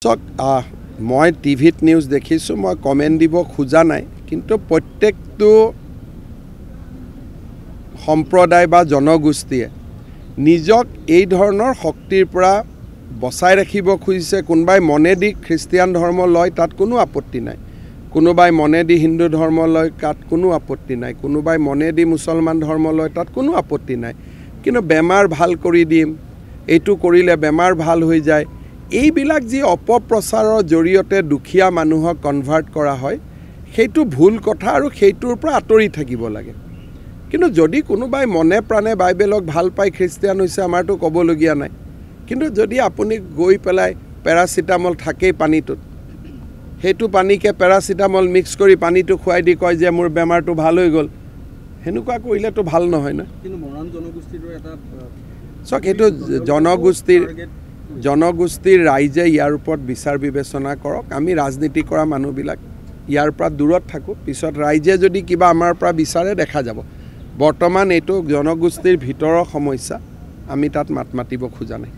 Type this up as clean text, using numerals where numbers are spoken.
मैं टीवीत निউজ देखिছো मैं कमेन्ट দিব खोजा নাই কিন্তু प्रत्येकটো সম্প্ৰদায় বা জনগোষ্ঠীয়ে নিজক এই ধৰণৰ শক্তিৰ পৰা বচাই ৰাখিব খুজিছে। কোনোবাই মনেদি খ্ৰীষ্টিয়ান ধৰ্ম লয় তাত কোনো আপত্তি নাই, কোনোবাই মনেদি হিন্দু ধৰ্ম লয় তাত কোনো আপত্তি নাই, কোনোবাই মনেদি মুছলমান ধৰ্ম লয় তাত কোনো আপত্তি নাই। কিন্তু বেমাৰ ভাল কৰি দিম, এইটো কৰিলে বেমাৰ ভাল হৈ যায়, এইবিলাক যি অপপ্ৰচাৰৰ জৰিয়তে দুখীয়া মানুহক কনভাৰ্ট কৰা হয় সেইটো ভুল কথা আৰু সেইটোৰ পৰা আঁতৰি থাকিব লাগে। কিন্তু যদি কোনোবাই মনে প্ৰাণে বাইবেলক ভাল পাই খ্ৰীষ্টিয়ান হৈছে আমাৰতো ক'বলগীয়া নাই। কিন্তু যদি আপুনি গৈ পেলাই পেৰাচিটামল থাকেই পানীটোত, সেইটো পানীকে পেৰাচিটামল মিক্স কৰি পানীটো খুৱাই দি কয় যে মোৰ বেমাৰটো ভাল হৈ গ'ল, সেনেকুৱা কৰিলেতো ভাল নহয় না। কিন্তু মৰাণ জনগোষ্ঠীৰ এটা চাওক, এইটো জনগোষ্ঠীৰ ৰাইজে ইয়াৰ ওপৰত বিচাৰ বিবেচনা কৰক। আমি ৰাজনীতি কৰা মানুহবিলাক ইয়াৰ পৰা দূৰত থাকোঁ, পিছত ৰাইজে যদি কিবা আমাৰ পৰা বিচাৰে দেখা যাব। বৰ্তমান এইটো জনগোষ্ঠীৰ ভিতৰৰ সমস্যা, আমি তাত মাত মাতিব খোজা নাই।